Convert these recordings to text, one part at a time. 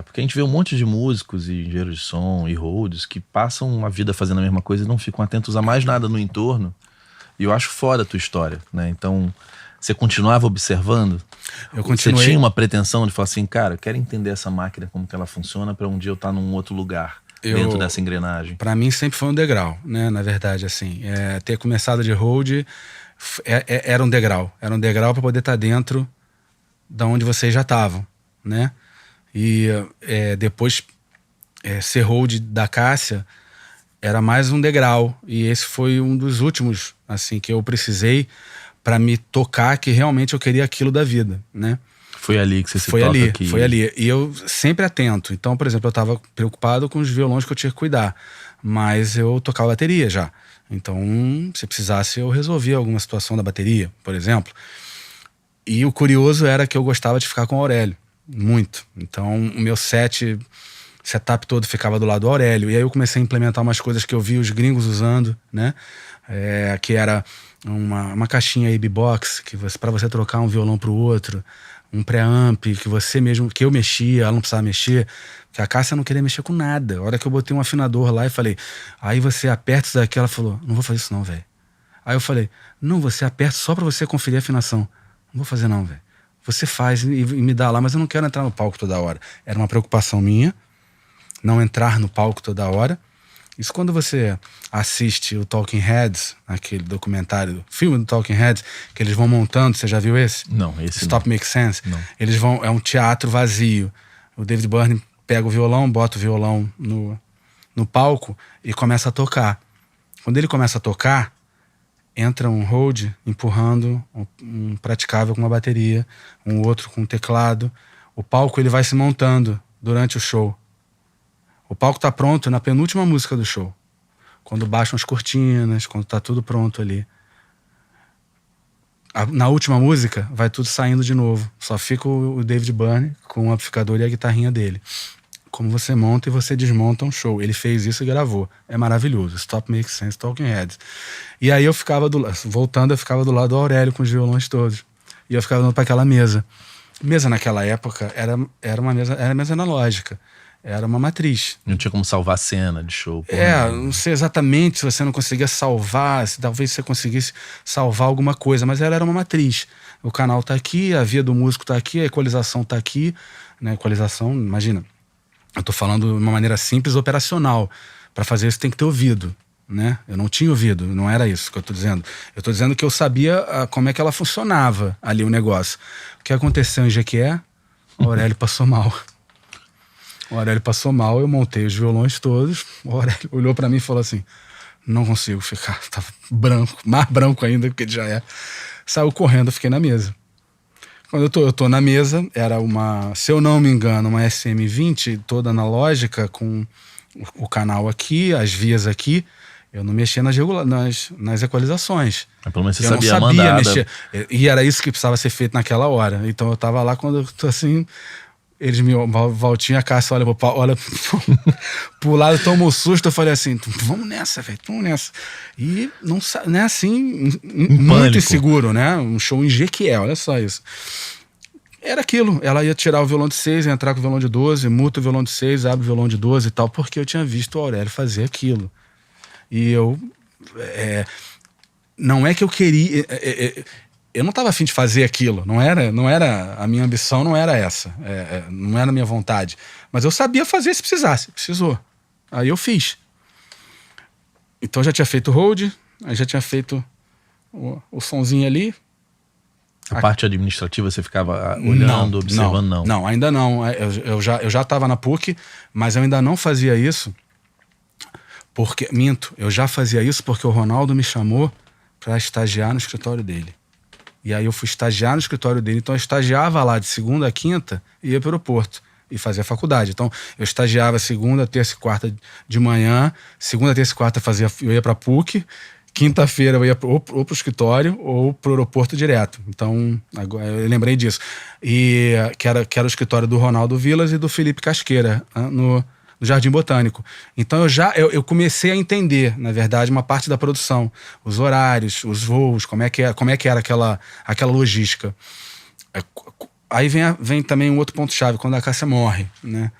Porque a gente vê um monte de músicos e engenheiros de som e holds que passam uma vida fazendo a mesma coisa e não ficam atentos a mais nada no entorno. E eu acho foda a tua história, né? Então, você continuava observando? Eu continuei. Você tinha uma pretensão de falar assim, cara, eu quero entender essa máquina, como que ela funciona, para um dia eu estar num outro lugar, dentro dessa engrenagem. Para mim sempre foi um degrau, né? Na verdade, assim, ter começado de hold era um degrau. Era um degrau para poder estar dentro da onde vocês já estavam, né? E depois ser hold da Cássia era mais um degrau. E esse foi um dos últimos, assim, que eu precisei para me tocar que realmente eu queria aquilo da vida, né? Foi ali que você se Foi toca ali, aqui. foi ali. E eu sempre atento. Então, por exemplo, eu tava preocupado com os violões que eu tinha que cuidar. Mas eu tocava bateria já. Então, se precisasse, eu resolvia alguma situação da bateria, por exemplo. E o curioso era que eu gostava de ficar com o Aurélio. Muito. Então, o meu setup todo ficava do lado do Aurélio. E aí eu comecei a implementar umas coisas que eu vi os gringos usando, né? Que era uma caixinha AB-Box, para você trocar um violão pro outro. Um preamp que eu mexia, ela não precisava mexer. Porque a Cássia não queria mexer com nada. A hora que eu botei um afinador lá e falei, aí você aperta isso daqui, ela falou, não vou fazer isso não, velho. Aí eu falei, não, você aperta só pra você conferir a afinação. Não vou fazer não, velho. Você faz e me dá lá, mas eu não quero entrar no palco toda hora. Era uma preocupação minha, não entrar no palco toda hora. Isso quando você assiste o Talking Heads, aquele documentário, filme do Talking Heads, que eles vão montando, você já viu esse? Não, esse Stop não. Makes Sense? Não. Eles vão, é um teatro vazio. O David Byrne pega o violão, bota o violão no palco e começa a tocar. Quando ele começa a tocar, entra um hold empurrando um praticável com uma bateria, um outro com um teclado. O palco ele vai se montando durante o show. O palco tá pronto na penúltima música do show. Quando baixam as cortinas, quando tá tudo pronto ali. Na última música, vai tudo saindo de novo. Só fica o David Byrne com o amplificador e a guitarrinha dele. Como você monta e você desmonta um show. Ele fez isso e gravou. É maravilhoso. Stop Makes Sense, Talking Heads. E aí eu ficava voltando, eu ficava do lado do Aurélio com os violões todos. E eu ficava dando para aquela mesa. Mesa naquela época era uma mesa analógica. Era uma matriz. Não tinha como salvar a cena de show. Não sei exatamente se você não conseguia salvar, se talvez você conseguisse salvar alguma coisa, mas ela era uma matriz. O canal tá aqui, a via do músico tá aqui, a equalização tá aqui. Né? Equalização, imagina, eu tô falando de uma maneira simples, operacional. Para fazer isso tem que ter ouvido, né? Eu não tinha ouvido, não era isso que eu tô dizendo. Eu tô dizendo que eu sabia como é que ela funcionava ali, o negócio. O que aconteceu em Jequié? O Aurélio passou mal. O Aurélio passou mal, eu montei os violões todos. O Aurélio olhou pra mim e falou assim: não consigo ficar, tava branco, mais branco ainda do que ele já é. Saiu correndo, eu fiquei na mesa. Quando eu tô na mesa, era se eu não me engano, uma SM20 toda analógica, com o canal aqui, as vias aqui. Eu não mexia nas equalizações. Mas pelo menos você eu sabia não sabia mandar. mexer. E era isso que precisava ser feito naquela hora. Então eu tava lá, quando eu tô assim, eles Valtinho, a Cássia olha pro lado, toma um susto. Eu falei assim, vamos nessa, velho, vamos nessa. E não é assim, muito pânico. inseguro, né? Um show em Jequié, olha só isso. Era aquilo, ela ia tirar o violão de 6, ia entrar com o violão de 12, muta o violão de 6, abre o violão de 12 e tal, porque eu tinha visto o Aurélio fazer aquilo. E eu... não é que eu queria... eu não estava afim de fazer aquilo, não era a minha ambição, não era essa, não era a minha vontade, mas eu sabia fazer se precisasse, precisou, aí eu fiz. Então eu já tinha feito o hold, aí já tinha feito o sonzinho ali. A parte administrativa você ficava olhando, observando, não? Não, ainda não, eu já estava na PUC, mas eu ainda não fazia isso, porque, eu já fazia isso porque o Ronaldo me chamou para estagiar no escritório dele. E aí eu fui estagiar no escritório dele. Então eu estagiava lá de segunda a quinta e ia para o aeroporto e fazia faculdade. Então eu estagiava segunda, terça e quarta de manhã. Segunda, terça e quarta eu ia para a PUC. Quinta-feira eu ia ou para o escritório ou para o aeroporto direto. Então agora, eu lembrei disso. E que era o escritório do Ronaldo Vilas e do Felipe Casqueira, no Jardim Botânico. Então eu comecei a entender, na verdade, uma parte da produção, os horários, os voos, como é que era aquela logística. Aí vem também um outro ponto-chave, quando a Cássia morre, né?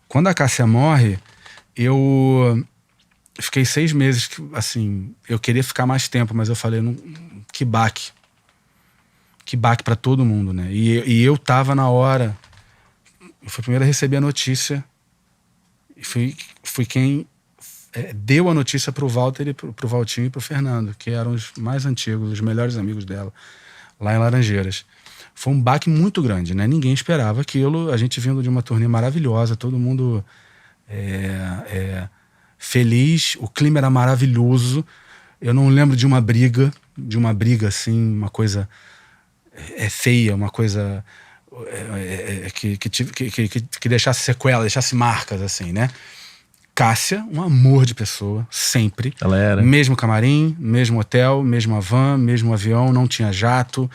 Quando a Cássia morre, eu fiquei 6 meses, assim, eu queria ficar mais tempo, mas eu falei, que baque pra todo mundo, né? E eu tava na hora, eu fui o primeiro a receber a notícia, e fui quem deu a notícia pro Walter, pro Valtinho e pro Fernando, que eram os mais antigos, os melhores amigos dela, lá em Laranjeiras. Foi um baque muito grande, né? Ninguém esperava aquilo, a gente vindo de uma turnê maravilhosa, todo mundo feliz, o clima era maravilhoso. Eu não lembro de uma briga assim, uma coisa feia, uma coisa que deixasse sequela, deixasse marcas, assim, né? Cássia, um amor de pessoa, sempre. Ela era. Mesmo camarim, mesmo hotel, mesma van, mesmo avião, não tinha jato,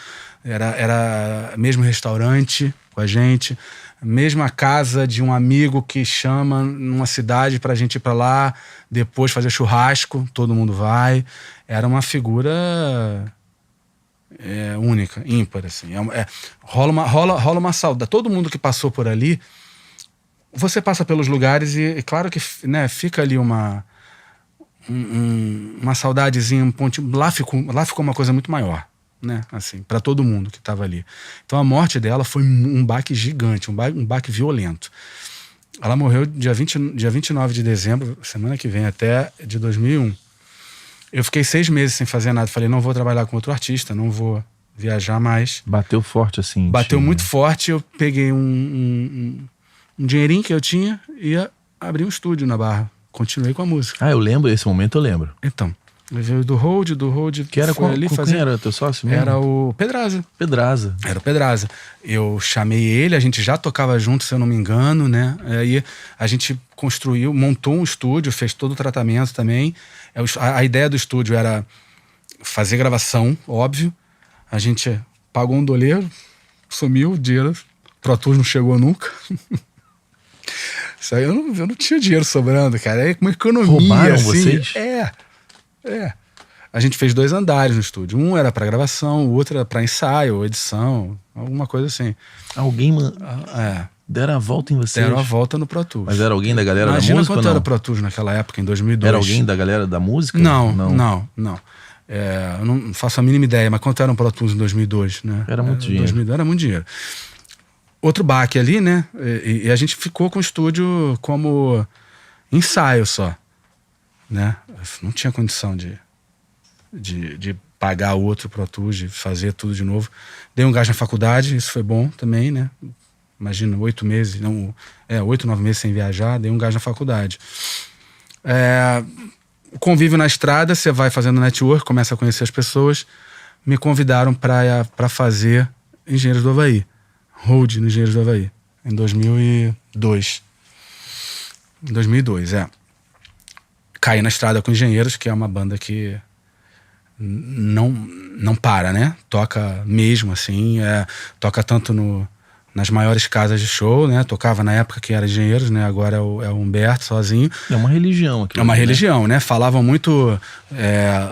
era mesmo restaurante com a gente, mesma casa de um amigo que chama numa cidade pra gente ir pra lá, depois fazer churrasco, todo mundo vai. Era uma figura única, ímpar, assim. Rola uma saudade. Todo mundo que passou por ali, você passa pelos lugares e claro que, né, fica ali uma saudadezinha, um pontinho. Lá ficou uma coisa muito maior, né, assim, para todo mundo que estava ali. Então a morte dela foi um baque gigante, um baque violento. Ela morreu dia 29 de dezembro, semana que vem, até de 2001. Eu fiquei 6 meses sem fazer nada. Falei, não vou trabalhar com outro artista, não vou viajar mais. Bateu forte, assim. Bateu muito forte. Eu peguei um dinheirinho que eu tinha e abri um estúdio na Barra. Continuei com a música. Eu lembro, esse momento eu lembro. Então, eu veio do Hold. Que era quem era teu sócio mesmo? Era o Pedraza. Era o Pedraza. Eu chamei ele, a gente já tocava junto, se eu não me engano, né? Aí a gente montou um estúdio, fez todo o tratamento também. A ideia do estúdio era fazer gravação, óbvio. A gente pagou um doleiro, sumiu o dinheiro. Pro Tools não chegou nunca. Isso aí eu não tinha dinheiro sobrando, cara. É uma economia. Roubaram assim. Vocês? A gente fez 2 andares no estúdio. Um era pra gravação, o outro era pra ensaio, edição, alguma coisa assim. Alguém deram a volta em vocês? Deram a volta no Pro Tools. Mas era alguém da galera da música? Imagina quanto era Pro Tools naquela época, em 2002. Era alguém da galera da música? Não. Eu não faço a mínima ideia, mas quanto era um Pro Tools em 2002, né? Era muito dinheiro. 2002 era muito dinheiro. Outro baque ali, né? E a gente ficou com o estúdio como ensaio só, né? Não tinha condição de pagar outro Pro Tools, de fazer tudo de novo. Dei um gás na faculdade, isso foi bom também, né? Imagina, 8, 9 meses sem viajar, dei um gás na faculdade. O convívio na estrada, você vai fazendo network, começa a conhecer as pessoas. Me convidaram para fazer Engenheiros do Havaí. Hold no Engenheiros do Havaí, em 2002. Em 2002, Caí na estrada com Engenheiros, que é uma banda que não para, né? Toca mesmo, assim, toca tanto nas maiores casas de show, né? Tocava na época que era Engenheiros, né? Agora é o Humberto sozinho. É uma religião aqui. É uma religião, né? Falavam muito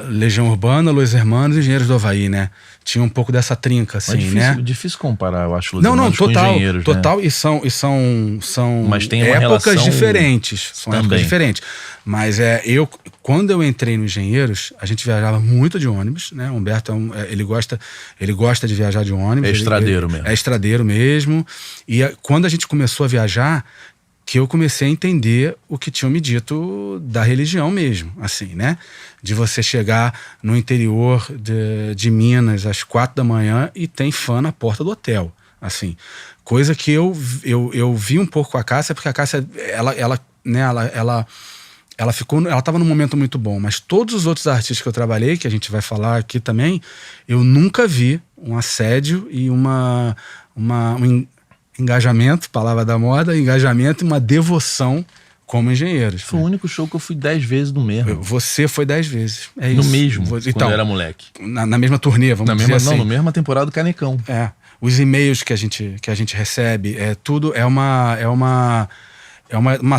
Legião Urbana, Los Hermanos e Engenheiros do Havaí, né? Tinha um pouco dessa trinca, assim, né? Difícil comparar, eu acho, Los Hermanos com Engenheiros, total, né? e são Mas tem uma épocas diferentes. São também. épocas diferentes. Mas quando eu entrei no Engenheiros, a gente viajava muito de ônibus, né? O Humberto ele gosta de viajar de ônibus. É estradeiro mesmo. É estradeiro mesmo. E quando a gente começou a viajar, que eu comecei a entender o que tinham me dito da religião mesmo, assim, né? De você chegar no interior de Minas às 4 da manhã e tem fã na porta do hotel, assim. Coisa que eu vi um pouco com a Cássia, porque a Cássia, ela tava num momento muito bom, mas todos os outros artistas que eu trabalhei, que a gente vai falar aqui também, eu nunca vi um assédio e um engajamento, palavra da moda, engajamento e uma devoção como Engenheiros. Foi o único show que eu fui 10 vezes no mesmo. Você foi 10 vezes. É no isso. mesmo, Então, quando eu era moleque. Na mesma turnê, vamos dizer assim. Não, na mesma temporada do Canecão. Os e-mails que a gente recebe, tudo é uma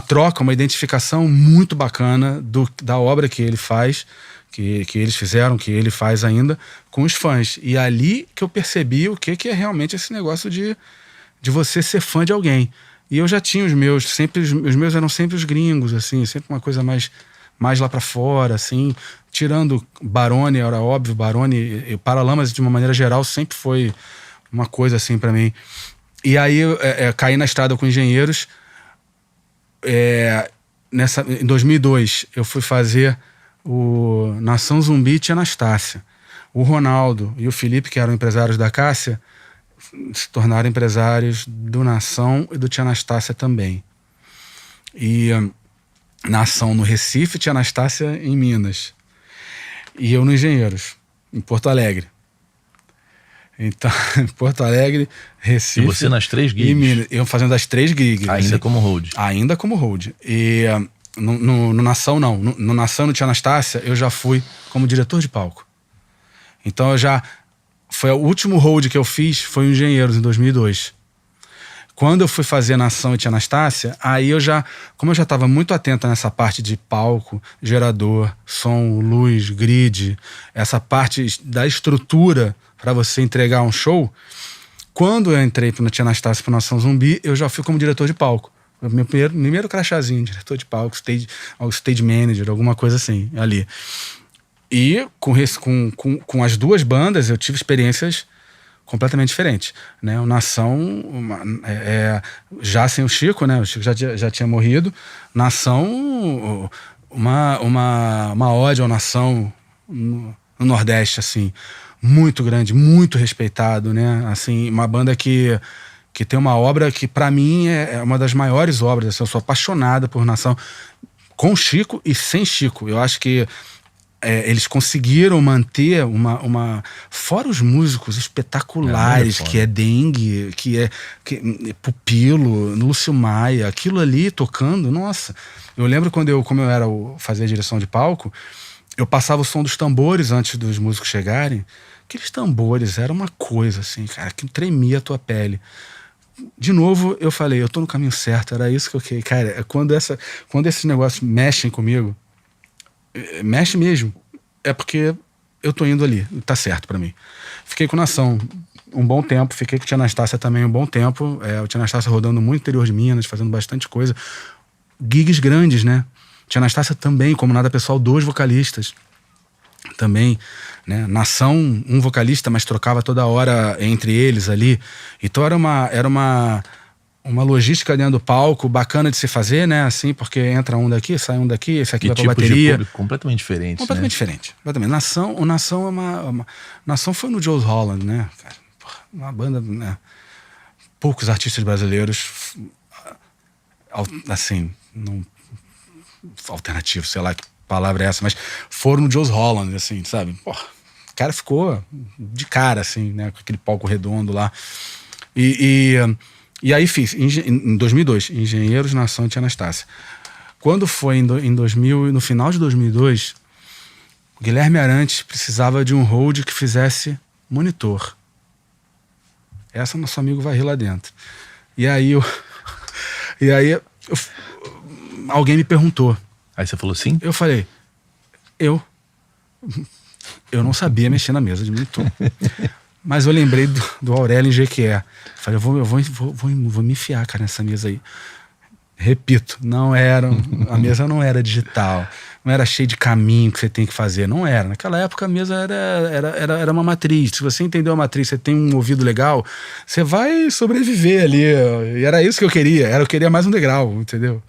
troca, uma identificação muito bacana da obra que ele faz, que eles fizeram, que ele faz ainda, com os fãs. E ali que eu percebi o que é realmente esse negócio de você ser fã de alguém. E eu já tinha os meus eram sempre os gringos, assim, sempre uma coisa mais lá pra fora, assim, tirando Barone, era óbvio, Barone e Paralamas, de uma maneira geral, sempre foi uma coisa assim pra mim. E aí caí na estrada com Engenheiros. Em 2002 eu fui fazer o Nação Zumbi e Tia Anastácia. O Ronaldo e o Felipe, que eram empresários da Cássia, se tornaram empresários do Nação e do Tia Anastácia também. E Nação no Recife, Tia Anastácia em Minas. E eu no Engenheiros, em Porto Alegre. Então, Porto Alegre, Recife... E você nas 3 gigs? E Minas. Eu fazendo as 3 gigs. Ainda assim, como hold? Ainda como hold. E no Nação, não. No Nação, no Tia Anastácia, eu já fui como diretor de palco. Então, foi o último hold que eu fiz, foi o Engenheiros, em 2002. Quando eu fui fazer Nação e Tia Anastácia, aí como eu já estava muito atento nessa parte de palco, gerador, som, luz, grid, essa parte da estrutura para você entregar um show, quando eu entrei no Tia Anastácia pro Nação Zumbi, eu já fui como diretor de palco. Meu primeiro crachazinho, diretor de palco, stage manager, alguma coisa assim, ali. E com as 2 bandas eu tive experiências completamente diferentes, né? O Nação, já sem o Chico, né? O Chico já tinha morrido. Nação, uma ode ao Nação no Nordeste, assim, muito grande, muito respeitado, né? Assim, uma banda que tem uma obra que pra mim é uma das maiores obras, assim, eu sou apaixonada por Nação, com Chico e sem Chico. Eu acho que eles conseguiram manter fora os músicos espetaculares, que é Dengue, que é Pupilo, Lúcio Maia, aquilo ali tocando, nossa. Eu lembro como eu fazia direção de palco, eu passava o som dos tambores antes dos músicos chegarem. Aqueles tambores eram uma coisa assim, cara, que tremia a tua pele. De novo, eu falei, eu tô no caminho certo, era isso que eu queria. Cara, quando esses negócios mexem comigo, mexe mesmo, é porque eu tô indo ali, tá certo pra mim. Fiquei com Nação um bom tempo, fiquei com Tia Anastácia também um bom tempo, o Tia Anastácia rodando muito interior de Minas, fazendo bastante coisa, gigs grandes, né? Tia Anastácia também, como Nada Pessoal, 2 vocalistas também, né? Nação, 1 vocalista, mas trocava toda hora entre eles ali, então era uma logística dentro do palco bacana de se fazer, né? Assim, porque entra um daqui, sai um daqui, esse aqui vai pra bateria. De público completamente diferente, completamente diferente. Completamente. Nação foi no Joe's Holland, né? Cara, uma banda, né? Poucos artistas brasileiros, assim, não alternativo, sei lá que palavra é essa, mas foram no Joe's Holland, assim, sabe? Pô, o cara ficou de cara, assim, né? Com aquele palco redondo lá. E aí fiz, em 2002, Engenheiros, Nação e Tia Anastácia. Quando foi em 2000, no final de 2002, o Guilherme Arantes precisava de um hold que fizesse monitor. Essa nosso amigo vai rir lá dentro. E aí alguém me perguntou. Aí você falou sim? Eu falei, eu não sabia mexer na mesa de monitor. Mas eu lembrei do Aurélio em Jequié. Falei, eu vou me enfiar, cara, nessa mesa aí. Repito, a mesa não era digital, não era cheia de caminho que você tem que fazer, não era. Naquela época a mesa era uma matriz. Se você entendeu a matriz, você tem um ouvido legal, você vai sobreviver ali. E era isso que eu queria mais um degrau, entendeu?